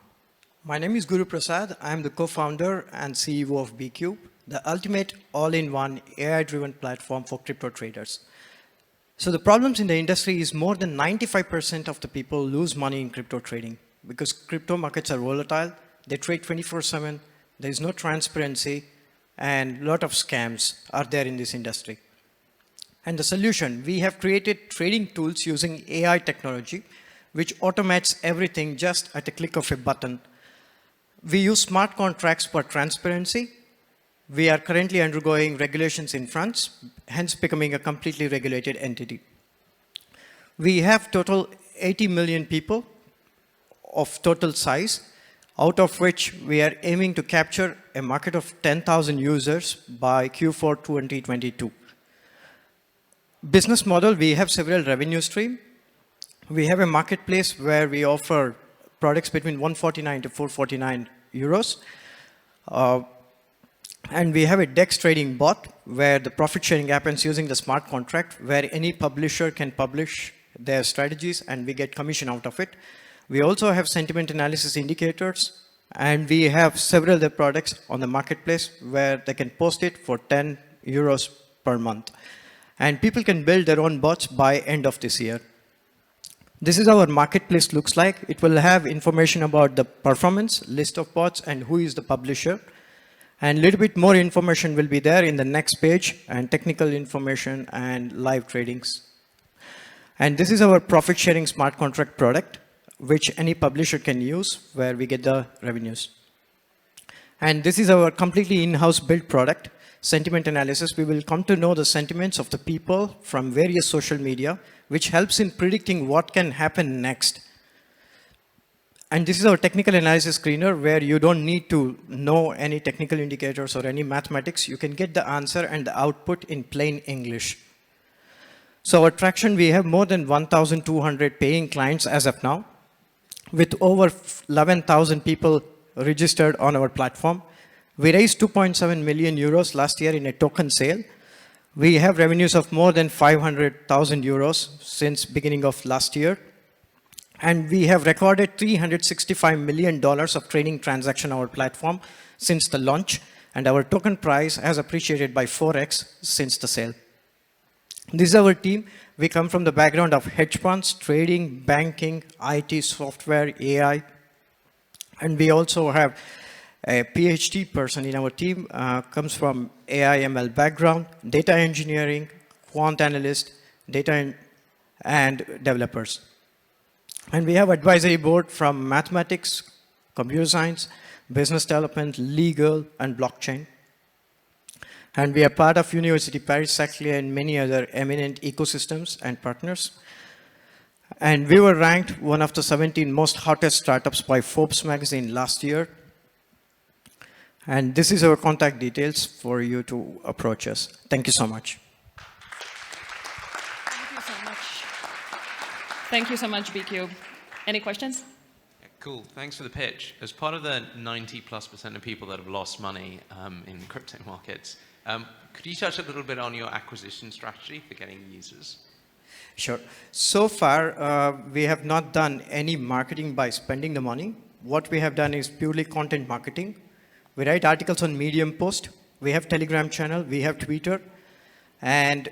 S14: My name is Guru Prasad. I am the co-founder and CEO of B-cube, the ultimate all-in-one AI-driven platform for crypto traders. So the problems in the industry is more than 95% of the people lose money in crypto trading because crypto markets are volatile, they trade 24/7, there is no transparency, and a lot of scams are there in this industry. And the solution, we have created trading tools using AI technology, which automates everything just at a click of a button. We use smart contracts for transparency. We are currently undergoing regulations in France, hence becoming a completely regulated entity. We have total 80 million people of total size. out of which we are aiming to capture a market of 10,000 users by Q4 2022. Business model, we have several revenue streams. We have a marketplace where we offer products between 149 to 449 euros. And we have a DEX trading bot where the profit sharing happens using the smart contract where any publisher can publish their strategies and we get commission out of it. We also have sentiment analysis indicators and we have several other products on the marketplace where they can post it for 10 euros per month. And people can build their own bots by end of this year. This is how our marketplace looks like. It will have information about the performance, list of bots, and who is the publisher. And a little bit more information will be there in the next page, and technical information and live tradings. And this is our profit sharing smart contract product, which any publisher can use, where we get the revenues. And this is our completely in-house built product, sentiment analysis. We will come to know the sentiments of the people from various social media, which helps in predicting what can happen next. And this is our technical analysis screener where you don't need to know any technical indicators or any mathematics. You can get the answer and the output in plain English. So our traction, we have more than 1,200 paying clients as of now, with over 11,000 people registered on our platform. We raised 2.7 million euros last year in a token sale. We have revenues of more than 500,000 euros since beginning of last year. And we have recorded $365 million of trading transaction on our platform since the launch. And our token price has appreciated by 4x since the sale. This is our team. We come from the background of hedge funds, trading, banking, IT, software, AI. And we also have a PhD person in our team, comes from AI ML background, data engineering, quant analyst, data and developers. And we have advisory board from mathematics, computer science, business development, legal, and blockchain. And we are part of University Paris Saclay and many other eminent ecosystems and partners. And we were ranked one of the 17 most hottest startups by Forbes magazine last year. And this is our contact details for you to approach us. Thank you so much.
S2: Thank you so much. Thank you so much, B-cube. Any questions?
S3: Yeah, cool. Thanks for the pitch. As part of the 90+% of people that have lost money in crypto markets, could you touch a little bit on your acquisition strategy for getting users?
S14: Sure. So far, we have not done any marketing by spending the money. What we have done is purely content marketing. We write articles on Medium Post. We have Telegram channel. We have Twitter. And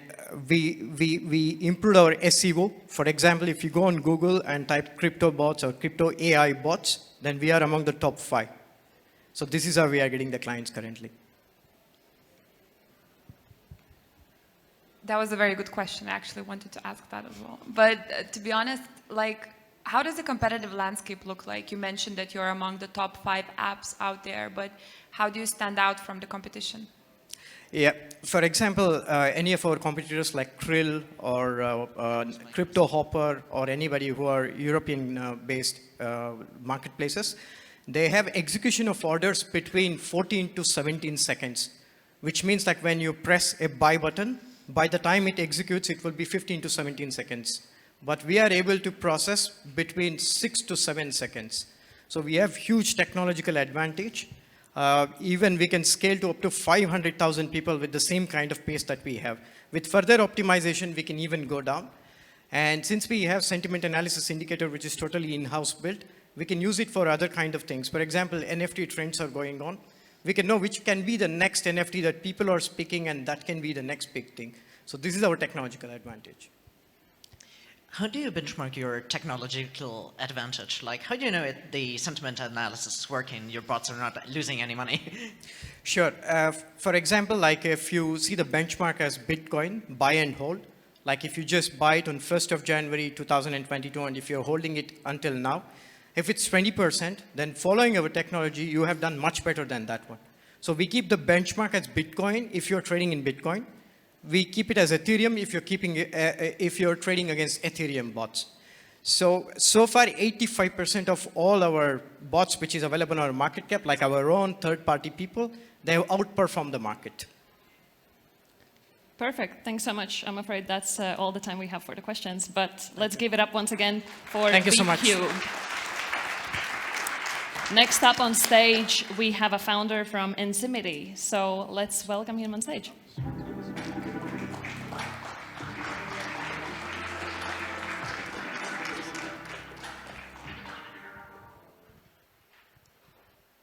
S14: we improved our SEO. For example, if you go on Google and type crypto bots or crypto AI bots, then we are among the top 5. So this is how we are getting the clients currently.
S6: That was a very good question. I actually wanted to ask that as well. But to be honest, like, how does the competitive landscape look like? You mentioned that you're among the top 5 apps out there, but how do you stand out from the competition?
S14: Yeah, for example, any of our competitors like Krill or Crypto Hopper or anybody who are European-based marketplaces, they have execution of orders between 14 to 17 seconds, which means like when you press a buy button, by the time it executes, it will be 15 to 17 seconds. But we are able to process between 6 to 7 seconds. So we have huge technological advantage. Even we can scale to up to 500,000 people with the same kind of pace that we have. With further optimization, we can even go down. And since we have sentiment analysis indicator, which is totally in-house built, we can use it for other kind of things. For example, NFT trends are going on. We can know which can be the next NFT that people are speaking, and that can be the next big thing. So this is our technological advantage.
S1: How do you benchmark your technological advantage? Like, how do you know the sentiment analysis is working, your bots are not losing any money?
S14: Sure. For example, like if you see the benchmark as Bitcoin, buy and hold, like if you just buy it on 1st of January 2022, and if you're holding it until now, if it's 20%, then following our technology, you have done much better than that one. So we keep the benchmark as Bitcoin if you're trading in Bitcoin. We keep it as Ethereum if you're trading against Ethereum bots. So far, 85% of all our bots which is available on our market cap, like our own third-party people, they have outperformed the market.
S2: Perfect. Thanks so much. I'm afraid that's all the time we have for the questions, but let's give it up once again for
S14: Thank you so much.
S2: B-cube. Next up on stage, we have a founder from Enzymity. So let's welcome him on stage.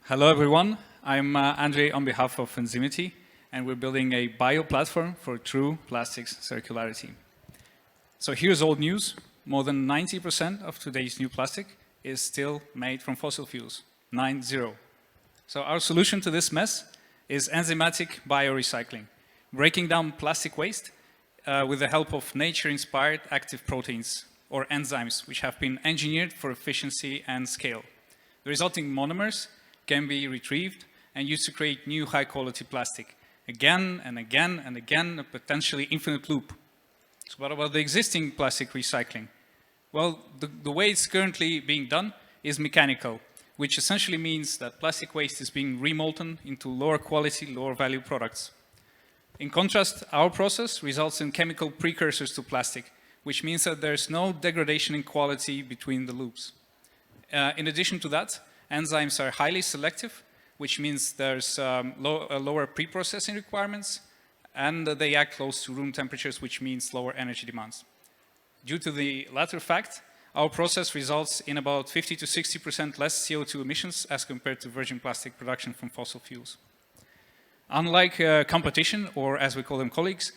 S15: Hello, everyone. I'm Andre on behalf of Enzymity, and we're building a bio platform for true plastics circularity. So here's old news. More than 90% of today's new plastic is still made from fossil fuels, 9-0. So our solution to this mess is enzymatic biorecycling, breaking down plastic waste with the help of nature-inspired active proteins, or enzymes, which have been engineered for efficiency and scale. The resulting monomers can be retrieved and used to create new high-quality plastic, again and again and again, a potentially infinite loop. So what about the existing plastic recycling? Well, the way it's currently being done is mechanical, which essentially means that plastic waste is being remolten into lower quality, lower value products. In contrast, our process results in chemical precursors to plastic, which means that there's no degradation in quality between the loops. In addition to that, enzymes are highly selective, which means there's lower pre-processing requirements, and they act close to room temperatures, which means lower energy demands. Due to the latter fact, our process results in about 50 to 60% less CO2 emissions as compared to virgin plastic production from fossil fuels. Unlike competition, or as we call them, colleagues,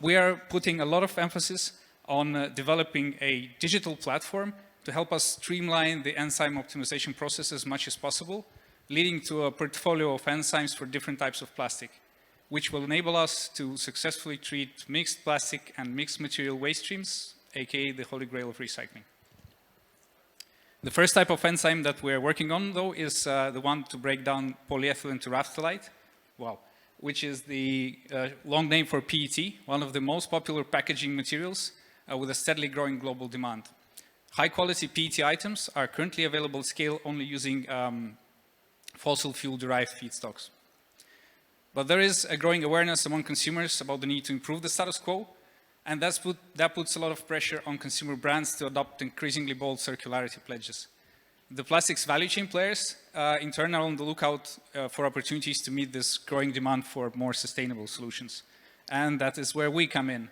S15: we are putting a lot of emphasis on developing a digital platform to help us streamline the enzyme optimization process as much as possible, leading to a portfolio of enzymes for different types of plastic, which will enable us to successfully treat mixed plastic and mixed material waste streams, aka the holy grail of recycling. The first type of enzyme that we're working on, though, is the one to break down polyethylene to raphthalite, which is the long name for PET, one of the most popular packaging materials with a steadily growing global demand. High-quality PET items are currently available at scale only using fossil fuel-derived feedstocks. But there is a growing awareness among consumers about the need to improve the status quo, and that puts a lot of pressure on consumer brands to adopt increasingly bold circularity pledges. The plastics value chain players, in turn, are on the lookout for opportunities to meet this growing demand for more sustainable solutions. And that is where we come in.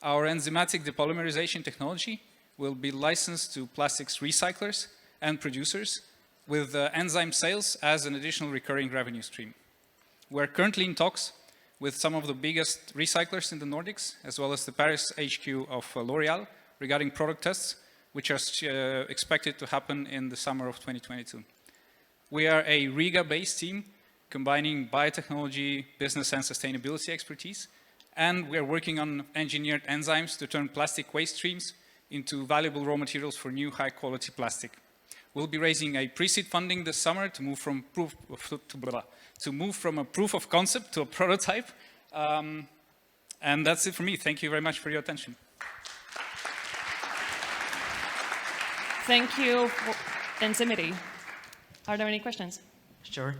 S15: Our enzymatic depolymerization technology will be licensed to plastics recyclers and producers with enzyme sales as an additional recurring revenue stream. We're currently in talks with some of the biggest recyclers in the Nordics, as well as the Paris HQ of L'Oréal, regarding product tests, which are expected to happen in the summer of 2022. We are a Riga-based team combining biotechnology, business and sustainability expertise, and we are working on engineered enzymes to turn plastic waste streams into valuable raw materials for new high-quality plastic. We'll be raising a pre-seed funding this summer to move from a proof of concept to a prototype. And that's it for me. Thank you very much for your attention.
S2: Thank you, Enzymity. Are there any questions?
S1: Sure.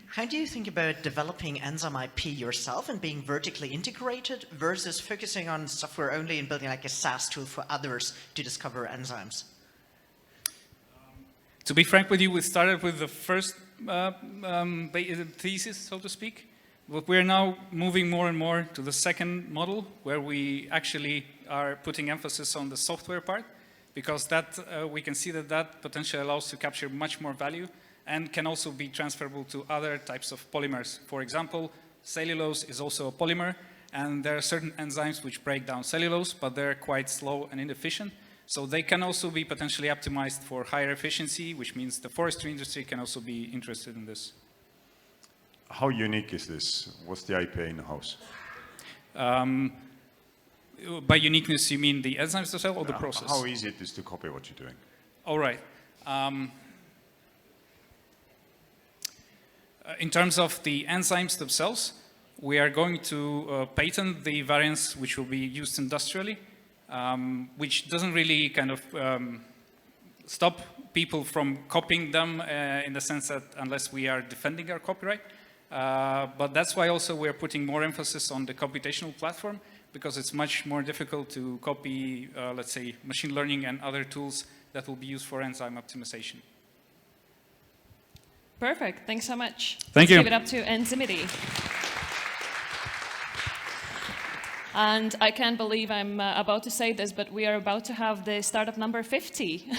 S1: How do you think about developing enzyme IP yourself and being vertically integrated versus focusing on software only and building like a SaaS tool for others to discover enzymes?
S15: To be frank with you, we started with the first thesis, so to speak. But we're now moving more and more to the second model, where we actually are putting emphasis on the software part, because that we can see that potentially allows to capture much more value and can also be transferable to other types of polymers. For example, cellulose is also a polymer, and there are certain enzymes which break down cellulose, but they're quite slow and inefficient. So they can also be potentially optimized for higher efficiency, which means the forestry industry can also be interested in this.
S5: How unique is this? What's the IP in-house?
S15: By uniqueness, you mean the enzymes themselves or the process?
S5: How easy it is to copy what you're doing?
S15: All right. In terms of the enzymes themselves, we are going to patent the variants which will be used industrially. which doesn't really kind of stop people from copying them in the sense that unless we are defending our copyright. But that's why also we're putting more emphasis on the computational platform, because it's much more difficult to copy, let's say, machine learning and other tools that will be used for enzyme optimization.
S2: Perfect. Thanks so much.
S15: Thank you.
S2: Let's give it up to Enzymity. And I can't believe I'm about to say this, but we are about to have the startup number 50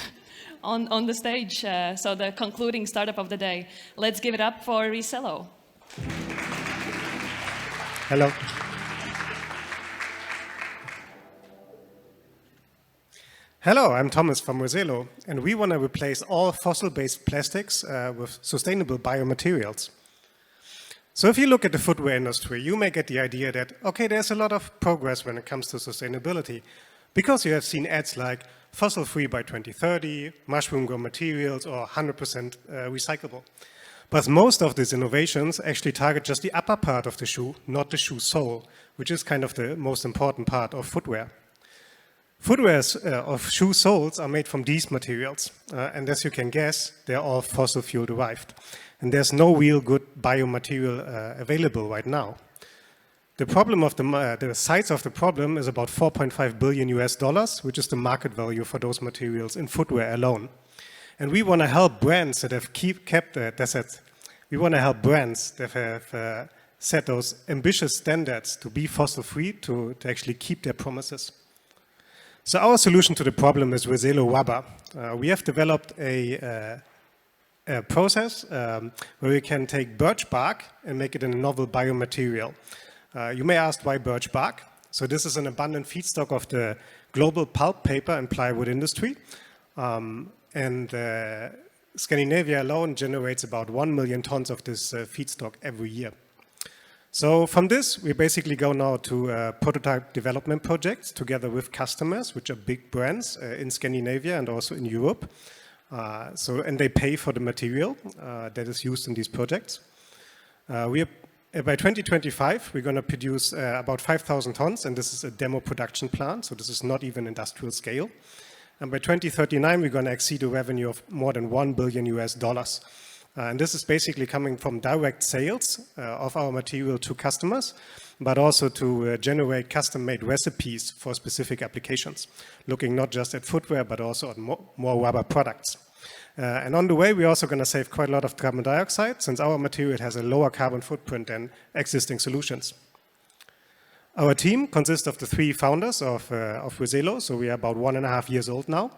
S2: on the stage. So the concluding startup of the day. Let's give it up for Reselo.
S16: Hello. Hello, I'm Thomas from Reselo, and we want to replace all fossil-based plastics with sustainable biomaterials. So if you look at the footwear industry, you may get the idea that, okay, there's a lot of progress when it comes to sustainability, because you have seen ads like fossil-free by 2030, mushroom-grown materials, or 100% recyclable. But most of these innovations actually target just the upper part of the shoe, not the shoe sole, which is kind of the most important part of footwear. Footwear of shoe soles are made from these materials, and as you can guess, they're all fossil fuel derived. And there's no real good biomaterial available right now. The problem of the size of the problem is about $4.5 billion US, which is the market value for those materials in footwear alone. And we want to help brands that have kept we want to help brands that have set those ambitious standards to be fossil-free to actually keep their promises. So our solution to the problem is Reselo rubber. We have developed a process where we can take birch bark and make it a novel biomaterial. You may ask why birch bark? So this is an abundant feedstock of the global pulp, paper, and plywood industry. Scandinavia alone generates about 1 million tons of this feedstock every year. So from this, we basically go now to prototype development projects together with customers, which are big brands in Scandinavia and also in Europe. And they pay for the material that is used in these projects. By 2025, we're going to produce about 5,000 tons, and this is a demo production plant, so this is not even industrial scale. And by 2039, we're going to exceed a revenue of more than $1 billion US. And this is basically coming from direct sales of our material to customers, but also to generate custom-made recipes for specific applications, looking not just at footwear, but also at more rubber products. And on the way, we're also going to save quite a lot of carbon dioxide, since our material has a lower carbon footprint than existing solutions. Our team consists of the 3 founders of Reselo, so we are about 1.5 years old now.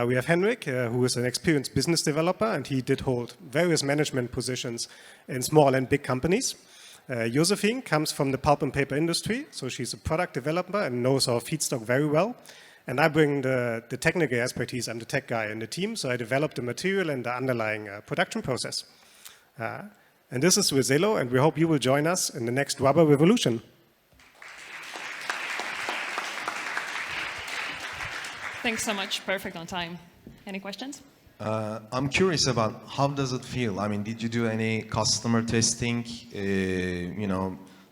S16: We have Henrik, who is an experienced business developer, and he did hold various management positions in small and big companies. Josephine comes from the pulp and paper industry, so she's a product developer and knows our feedstock very well. And I bring the technical expertise. I'm the tech guy in the team, so I develop the material and the underlying production process. And this is Reselo, and we hope you will join us in the next rubber revolution.
S2: Thanks so much. Perfect on time. Any questions?
S4: I'm curious about how does it feel? I mean, did you do any customer testing?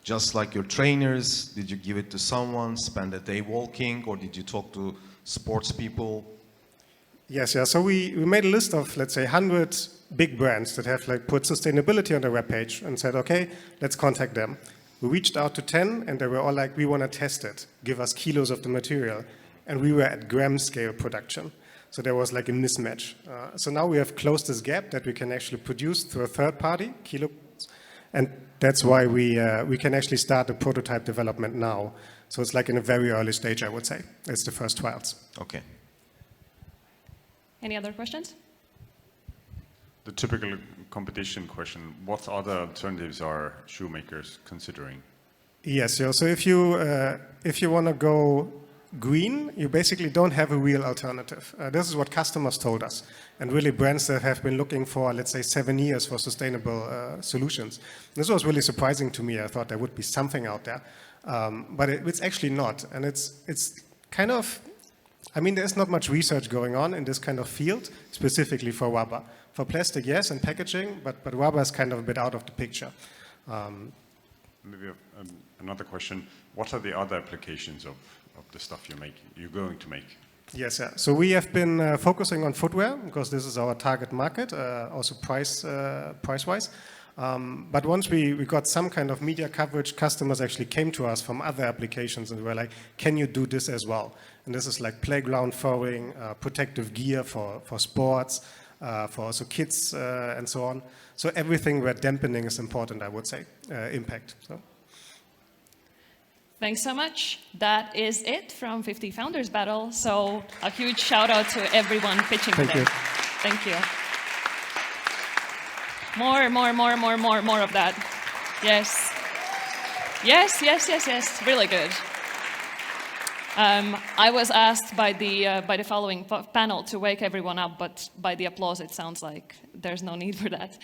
S4: Just like your trainers, did you give it to someone, spend a day walking, or did you talk to sports people?
S16: Yes, yeah. So we made a list of, let's say, 100 big brands that have put sustainability on their webpage and said, okay, let's contact them. We reached out to 10, and they were all like, we want to test it. Give us kilos of the material. And we were at gram scale production. So there was like a mismatch. So now we have closed this gap that we can actually produce through a third party, kilos, and that's why we can actually start the prototype development now. So it's like in a very early stage, I would say. It's the first trials.
S4: Okay.
S2: Any other questions?
S5: The typical competition question, what other alternatives are shoemakers considering?
S16: Yes, so if you want to go green, you basically don't have a real alternative. This is what customers told us, and really brands that have been looking for, let's say, 7 years for sustainable solutions. This was really surprising to me. I thought there would be something out there, but it's actually not. And it's kind of, I mean, there's not much research going on in this kind of field, specifically for rubber. For plastic, yes, and packaging, but rubber is kind of a bit out of the picture.
S5: Maybe another question. What are the other applications of of the stuff you're going to make?
S16: Yes, yeah. So we have been focusing on footwear because this is our target market, also price-wise. But once we got some kind of media coverage, customers actually came to us from other applications and were like, can you do this as well? And this is like playground throwing, protective gear for sports, for also kids and so on. So everything where dampening is important, I would say, impact. So.
S2: Thanks so much. That is it from 50 Founders Battle. So a huge shout out to everyone pitching today. Thank you. More of that. Yes. Yes. Really good. I was asked by the following panel to wake everyone up, but by the applause, it sounds like there's no need for that.